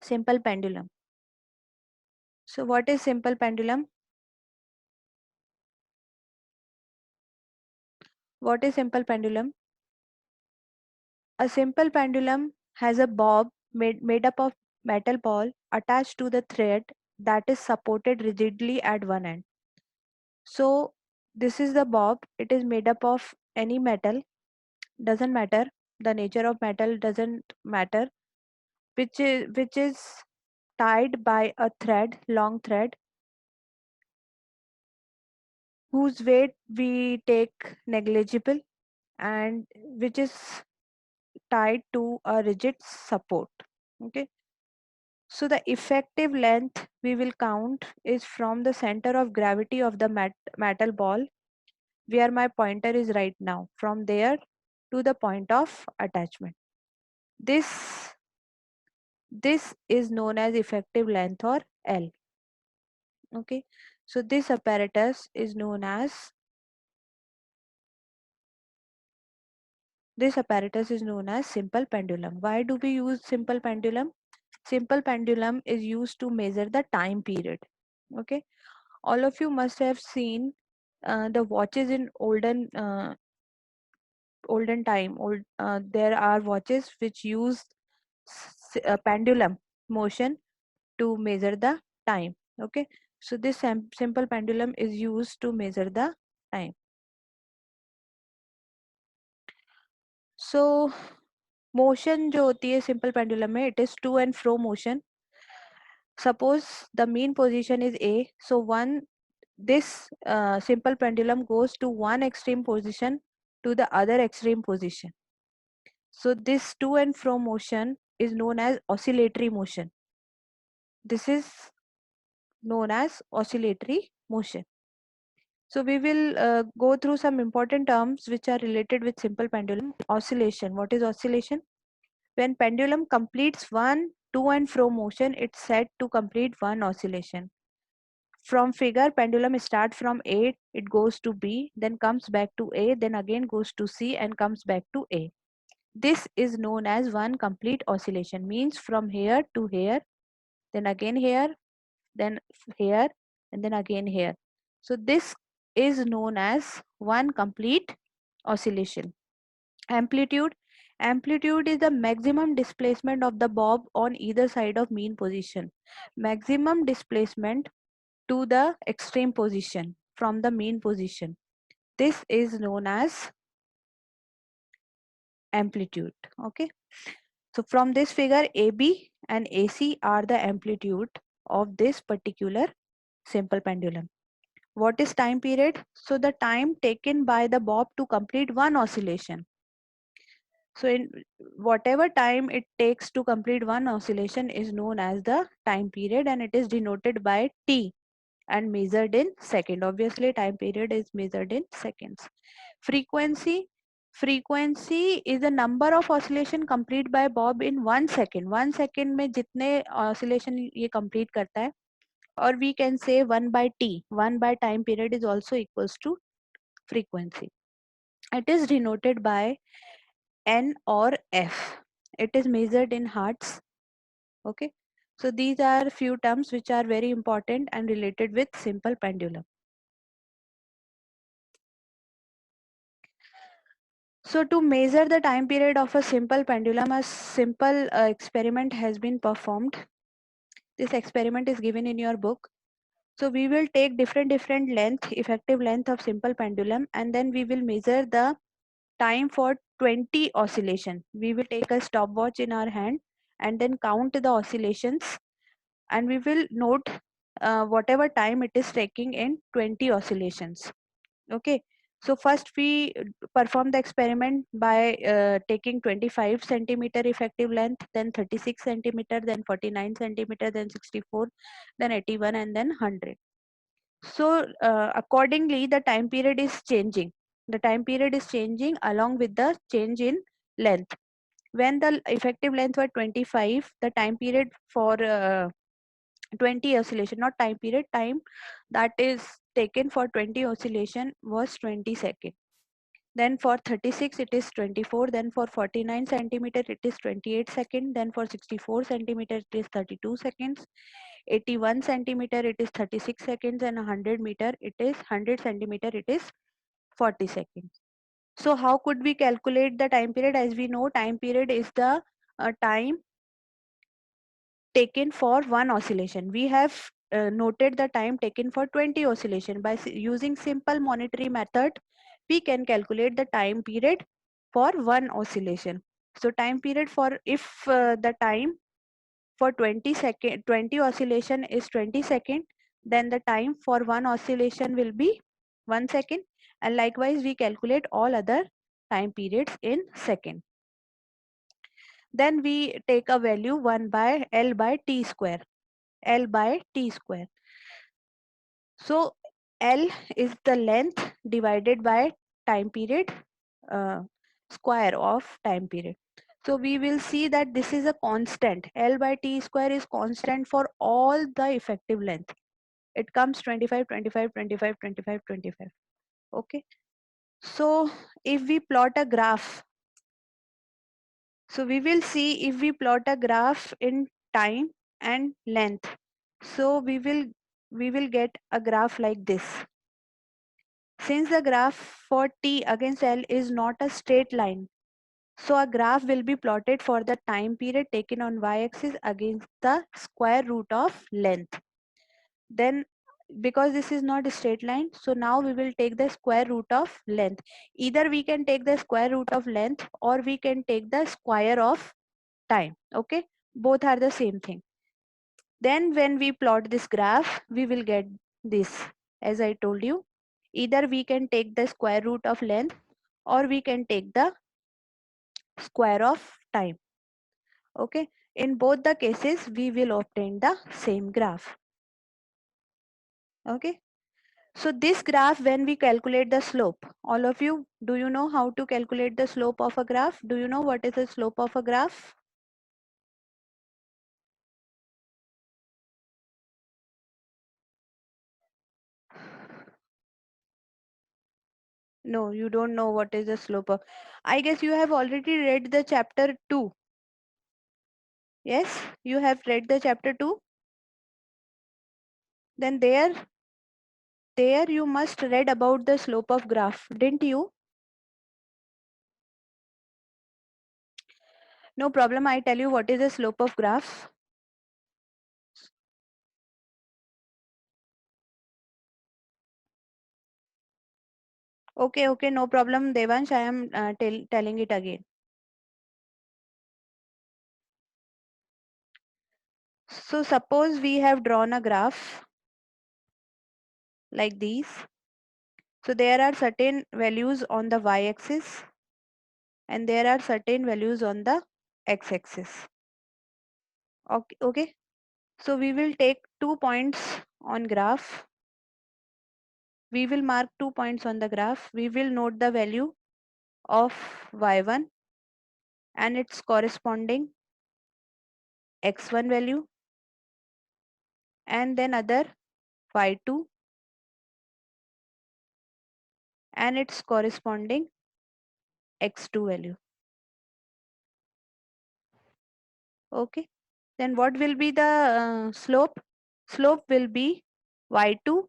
Simple pendulum. So what is simple pendulum? What is simple pendulum? A simple pendulum has a bob made up of metal ball attached to the thread that is supported rigidly at one end. So this is the bob. It is made up of any metal. Doesn't matter. The nature of metal doesn't matter. Which is tied by a thread, long thread, whose weight we take negligible, and which is tied to a rigid support. Okay. So the effective length we will count is from the center of gravity of the metal ball, where my pointer is right now, from there to the point of attachment. This this is known as effective length, or L. Okay. So this apparatus is known as simple pendulum. Why do we use simple pendulum? Simple pendulum is used to measure the time period. Okay. All of you must have seen the watches in olden time. There are watches which use pendulum motion to measure the time. Okay. So this simple pendulum is used to measure the time. So motion जो होती है simple pendulum में, it is to and fro motion. Suppose the mean position is A, so this simple pendulum goes to one extreme position to the other extreme position. So this to and fro motion is known as oscillatory motion. This is known as oscillatory motion. So we will go through some important terms which are related with simple pendulum. Oscillation. What is oscillation? When pendulum completes one to and fro motion, it's said to complete one oscillation. From figure, pendulum starts from A, it goes to B, then comes back to A, then again goes to C and comes back to A. This is known as one complete oscillation. Means from here to here, then again here, then here, and then again here. So this is known as one complete oscillation. Amplitude. Amplitude is the maximum displacement of the bob on either side of mean position. Maximum displacement to the extreme position from the mean position. This is known as amplitude. Okay. So from this figure, AB and AC are the amplitude of this particular simple pendulum. What is time period? So the time taken by the bob to complete one oscillation. So in whatever time it takes to complete one oscillation is known as the time period, and it is denoted by T and measured in second. Obviously time period is measured in seconds. Frequency. Frequency is the number of oscillation complete by bob in 1 second. 1 second में जितने oscillation ये complete करता है, or we can say 1 by T. 1 by time period is also equals to frequency. It is denoted by N or F. It is measured in hertz. Okay. So these are few terms which are very important and related with simple pendulum. So to measure the time period of a simple pendulum, a simple experiment has been performed. This experiment is given in your book. So we will take different effective length of simple pendulum, and then we will measure the time for 20 oscillation. We will take a stopwatch in our hand and then count the oscillations, and we will note whatever time it is taking in 20 oscillations. Okay. So first we perform the experiment by taking 25 centimeter effective length, then 36 centimeter, then 49 centimeter, then 64, then 81, and then 100. So accordingly the time period is changing. The time period is changing along with the change in length. When the effective length was 25, the time period for 20 oscillation, not time period, time that is taken for 20 oscillation was 20 seconds. Then for 36 it is 24. Then for 49 centimeter it is 28 seconds. Then for 64 centimeter it is 32 seconds. 81 centimeter it is 36 seconds, and 100 meter it is 100 centimeter it is 40 seconds. So how could we calculate the time period? As we know, time period is the time taken for one oscillation. We have noted the time taken for 20 oscillation. By using simple monetary method, we can calculate the time period for one oscillation. So time period for, if the time for 20 oscillation is 20 second, then the time for one oscillation will be 1 second, and likewise we calculate all other time periods in second. Then we take a value 1 by L by T square. L by T square. So L is the length divided by time period, uh, square of time period. So we will see that this is a constant. L by T square is constant for all the effective length. It comes 25, 25, 25, 25, 25. Okay. So if we plot a graph, so we will see if we plot a graph in time and length. So we will get a graph like this. Since the graph for t against L is not a straight line, so a graph will be plotted for the time period taken on y-axis against the square root of length. Then because this is not a straight line, so now we will take the square root of length. Either we can take the square root of length or we can take the square of time. Okay, both are the same thing. Then when we plot this graph, we will get this. As I told you, either we can take the square root of length or we can take the square of time. Okay, in both the cases we will obtain the same graph. Okay, so this graph, when we calculate the slope, all of you, do you know how to calculate the slope of a graph? Do you know what is the slope of a graph? No, you don't know what is the slope of. I guess you have already read the chapter 2. Yes, you have read the chapter 2. Then there you must read about the slope of graph, didn't you? No problem, I tell you what is the slope of graph. Okay, no problem, Devansh, I am telling it again. So suppose we have drawn a graph like these. So there are certain values on the y-axis and there are certain values on the x-axis. Okay. So we will take 2 points on graph. We will mark 2 points on the graph. We will note the value of y1 and its corresponding x1 value, and then other y2 and its corresponding x2 value. Okay, then what will be the slope? Slope will be y2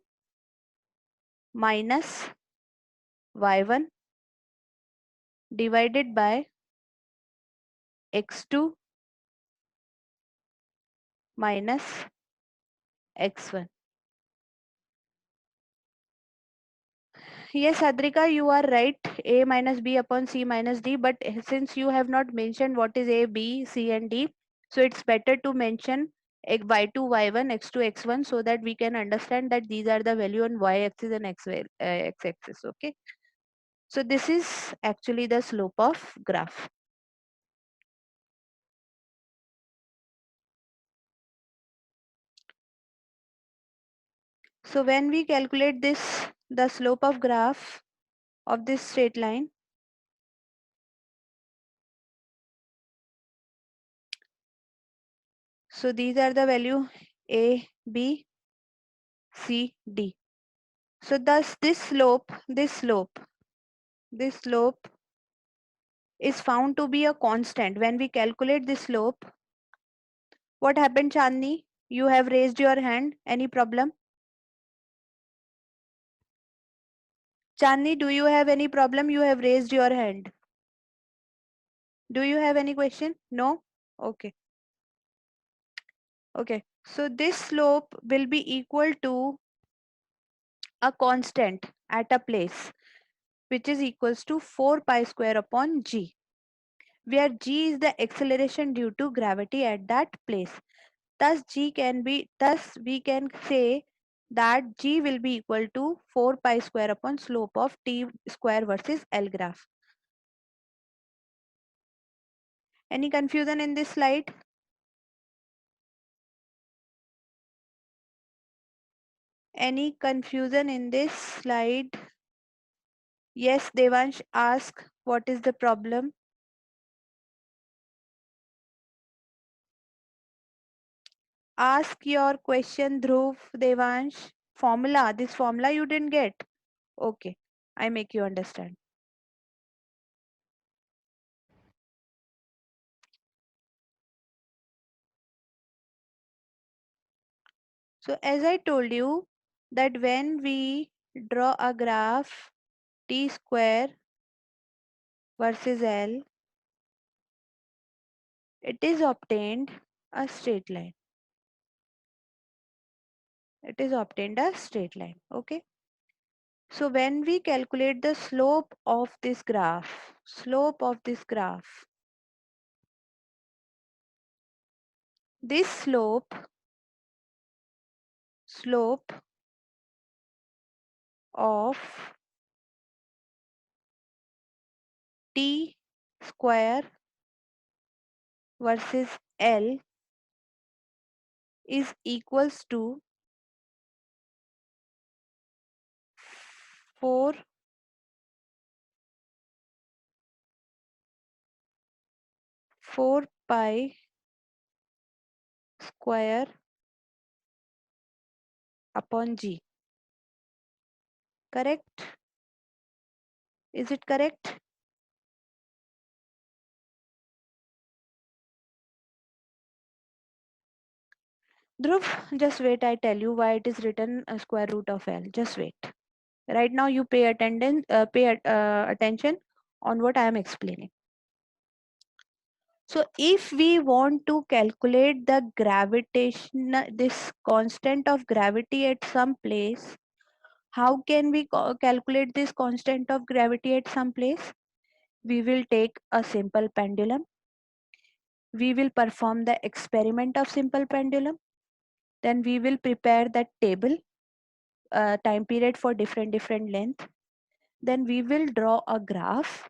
minus y1 divided by x2 minus x1. Yes, Adrika, you are right. A minus B upon C minus D. But since you have not mentioned what is A, B, C and D, so it's better to mention y2, y1, x2, x1 so that we can understand that these are the value on y-axis and x-axis. Okay. So this is actually the slope of graph. So when we calculate this, the slope of graph of this straight line, so these are the value A, B, C, D. So thus this slope this slope is found to be a constant. When we calculate this slope, what happened, Chandni? You have raised your hand. Any problem? Chandni, do you have any problem? You have raised your hand. Do you have any question? No? Okay. Okay. So this slope will be equal to a constant at a place which is equals to 4 pi square upon g, where g is the acceleration due to gravity at that place. Thus we can say that g will be equal to 4 pi square upon slope of t square versus L graph. Any confusion in this slide? Any confusion in this slide? Yes, Devansh, ask what is the problem? Ask your question, Dhruv, Devansh. Formula, this formula you didn't get. Okay, I make you understand. So as I told you that when we draw a graph t square versus L, it is obtained a straight line. It is obtained a straight line. Okay. So when we calculate the slope of this graph, this slope of t square versus L is equals to 4 pi square upon g. Correct? Is it correct? Dhruv, just wait, I tell you why it is written square root of L. Just wait. Right now you pay attention on what I am explaining. So if we want to calculate the gravitation, this constant of gravity at some place, how can we calculate this constant of gravity at some place? We will take a simple pendulum. We will perform the experiment of simple pendulum. Then we will prepare that table, time period for different length. Then we will draw a graph.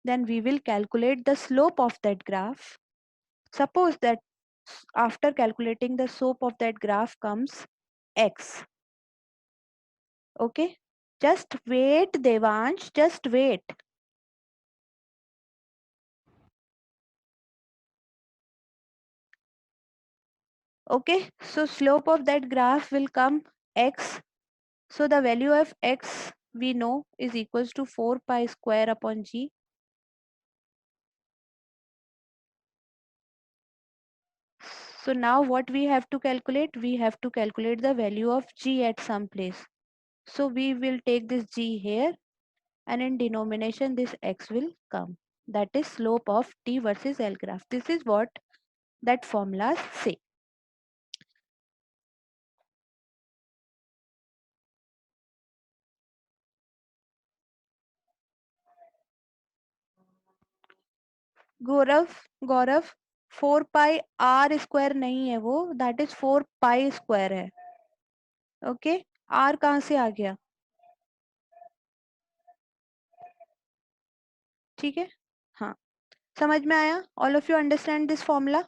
Then we will calculate the slope of that graph. Suppose that after calculating the slope of that graph comes x. Okay, just wait, Devansh, just wait. Okay, so slope of that graph will come x. So the value of x we know is equals to 4 pi square upon g. So now what we have to calculate? We have to calculate the value of g at some place. So we will take this g here, and in denomination this x will come. That is slope of t versus L graph. This is what that formulas say. Gaurav 4 pi r square नहीं है वो, that is 4 pi square है. Okay, r कहाँ से आ गया? ठीक है, हाँ, समझ में आया? All of you understand this formula?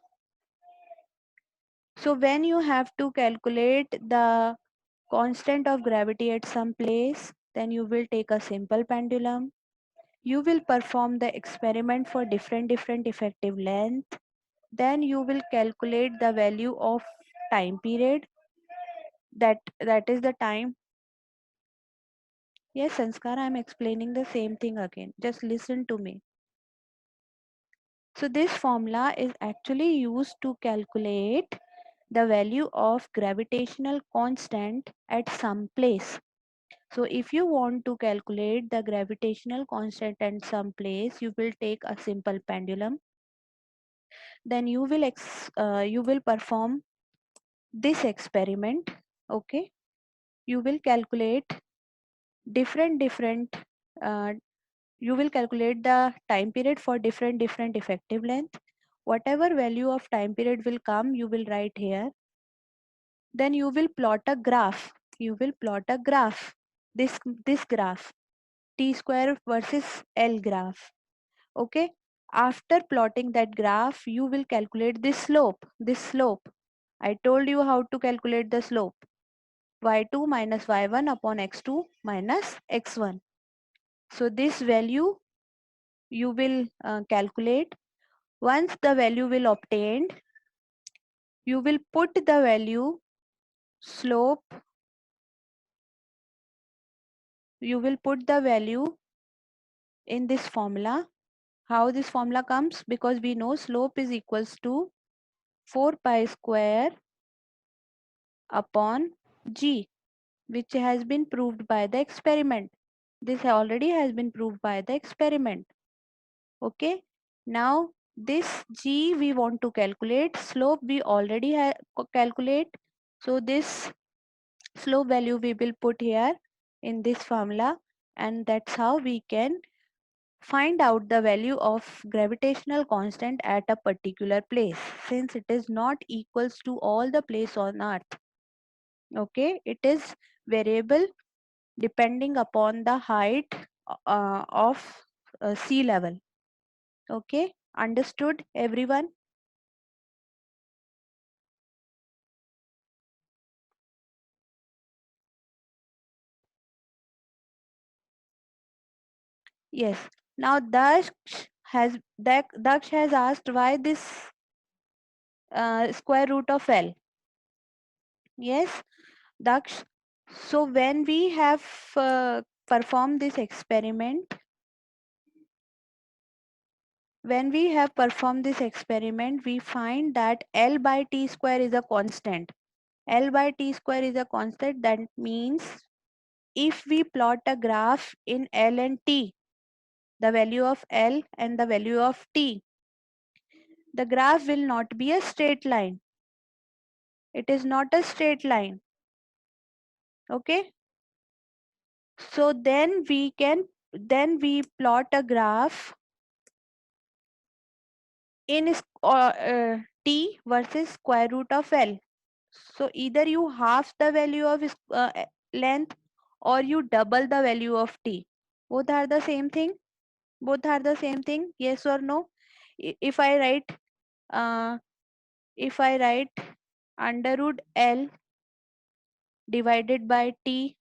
So when you have to calculate the constant of gravity at some place, then you will take a simple pendulum. You will perform the experiment for different effective length. Then you will calculate the value of time period. That is the time Yes, Sanskar, I am explaining the same thing again. Just listen to me. So this formula is actually used to calculate the value of gravitational constant at some place. So if you want to calculate the gravitational constant at some place, you will take a simple pendulum. Then you will perform this experiment. Okay, you will calculate different uh, you will calculate the time period for different effective length. Whatever value of time period will come, you will write here. Then you will plot a graph. You will plot a graph. This graph, t square versus L graph. Okay. After plotting that graph, you will calculate this slope. This slope. I told you how to calculate the slope. Y2 minus y1 upon x2 minus x1. So this value you will calculate. Once the value will obtained, you will put the value slope, you will put the value in this formula. How this formula comes? Because we know slope is equals to 4 pi square upon g, which has been proved by the experiment. This already has been proved by the experiment. Okay. Now this g we want to calculate, slope we already calculate. So this slope value we will put here in this formula, and that's how we can find out the value of gravitational constant at a particular place, since it is not equals to all the place on earth. Okay, it is variable depending upon the height of sea level. Okay, understood everyone? Yes. Now Daksh has asked why this square root of L. Yes, Daksh. So when we have performed this experiment, we find that L by T square is a constant. L by T square is a constant. That means if we plot a graph in L and T, the value of L and the value of T, the graph will not be a straight line. It is not a straight line. Okay. So then we plot a graph in T versus square root of L. So either you half the value of length, or you double the value of T. Both are the same thing. Both are the same thing. Yes or no? If I write uh, under root L divided by T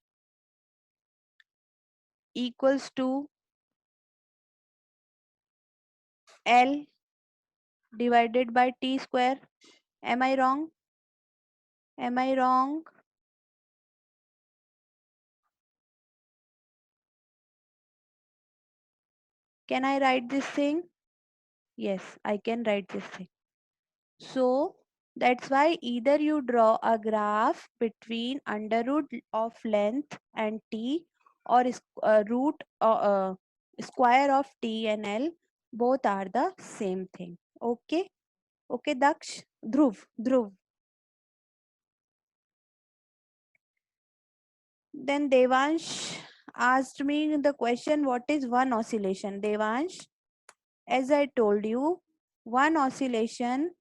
equals to L divided by T square. Am I wrong? Am I wrong? Can I write this thing? Yes, I can write this thing. So that's why either you draw a graph between under root of length and T, or root square of T and L. Both are the same thing. Okay. Okay, Daksh. Dhruv. Then Devansh asked me the question, what is one oscillation? Devansh, as I told you, one oscillation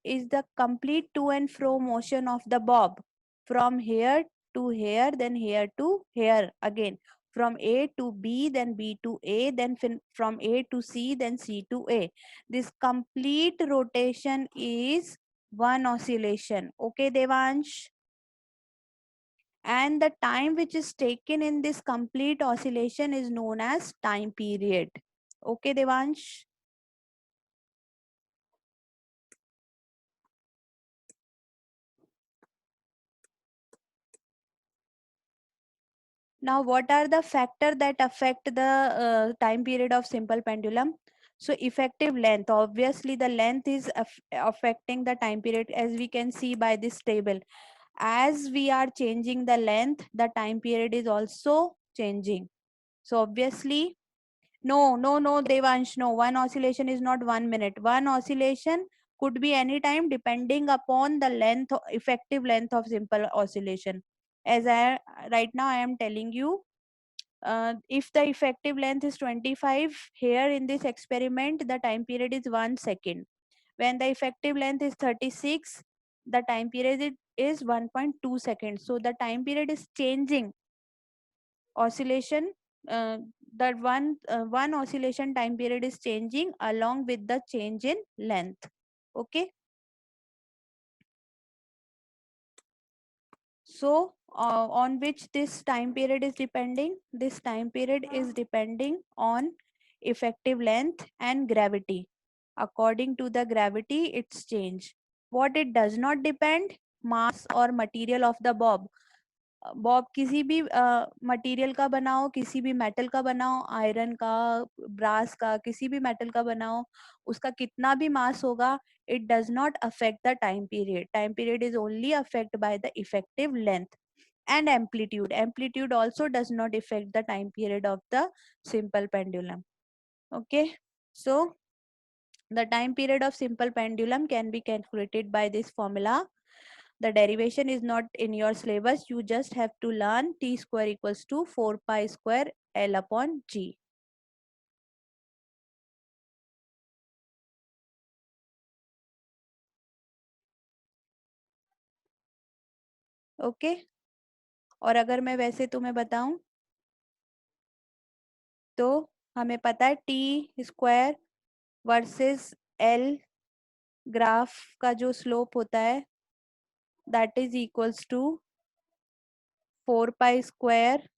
is the complete to and fro motion of the bob from here to here, then here to here again, from A to B, then B to A, then from A to C, then C to A. This complete rotation is one oscillation. Okay, Devansh? And the time which is taken in this complete oscillation is known as time period. Okay, Devansh? Now, what are the factors that affect the time period of simple pendulum? So effective length, obviously the length is affecting the time period, as we can see by this table. As we are changing the length, the time period is also changing. So obviously, no, Devansh, no, one oscillation is not 1 minute. One oscillation could be any time depending upon the length, effective length of simple oscillation. As I right now I am telling you, if the effective length is 25, here in this experiment the time period is 1 second. When the effective length is 36, the time period is 1.2 seconds. So the time period is changing. Oscillation, that one oscillation time period is changing along with the change in length. Okay. So on which this time period is depending? This time period is depending on effective length and gravity. According to the gravity, it's change. What it does not depend? Mass or material of the bob. Bob किसी भी material का बनाओ, किसी भी metal का बनाओ, iron का, brass का, किसी भी मेटल का बनाओ, उसका कितना भी मास होगा, it does not affect the time period. Time period is only affected by the effective length and amplitude. Amplitude also does not affect the time period of the simple pendulum. Okay, so the time period of simple pendulum can be calculated by this formula. The derivation is not in your syllabus. You just have to learn t square equals to 4 pi square L upon G. Okay okay? और अगर मैं वैसे तुम्हें बताऊं तो हमें पता है T square versus L graph का जो स्लोप होता है that is equals to 4 pi square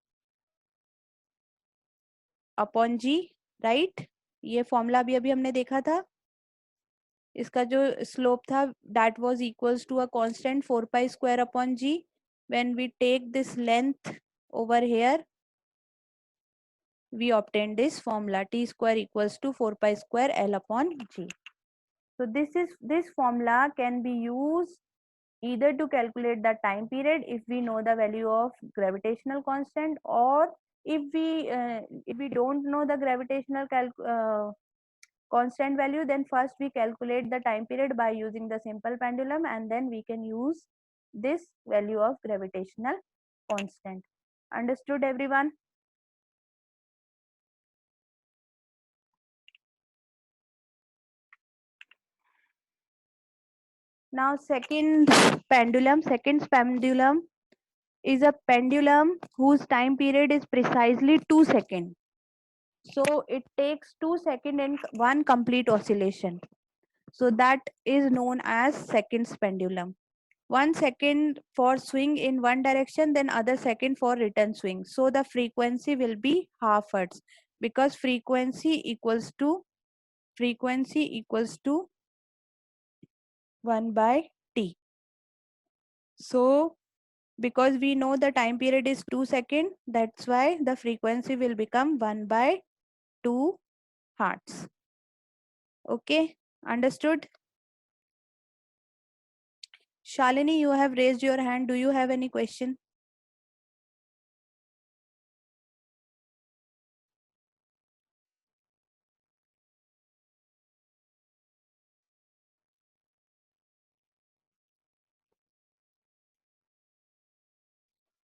upon G, right? ये फॉर्मूला भी अभी हमने देखा था. इसका जो स्लोप था that was equals to a constant 4 pi square upon G. When we take this length over here we obtain this formula t square equals to 4 pi square L upon G. So this formula can be used either to calculate the time period if we know the value of gravitational constant, or if we don't know the gravitational constant value, then first we calculate the time period by using the simple pendulum, and then we can use this value of gravitational constant. Understood everyone? Now second pendulum is a pendulum whose time period is precisely 2 seconds. So it takes 2 seconds in one complete oscillation. So that is known as seconds pendulum. 1 second for swing in one direction, then other second for return swing. So the frequency will be half hertz, because frequency equals to 1 by t. So because we know the time period is 2 seconds, that's why the frequency will become 1 by 2 hertz. Okay, understood? Shalini, you have raised your hand. Do you have any question?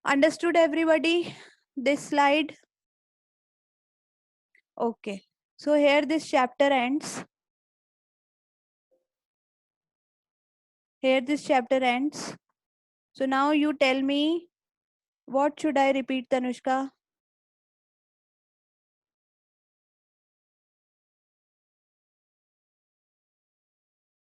Understood everybody? This slide? Okay. So here this chapter ends. Here this chapter ends. So now you tell me, what should I repeat, Tanushka?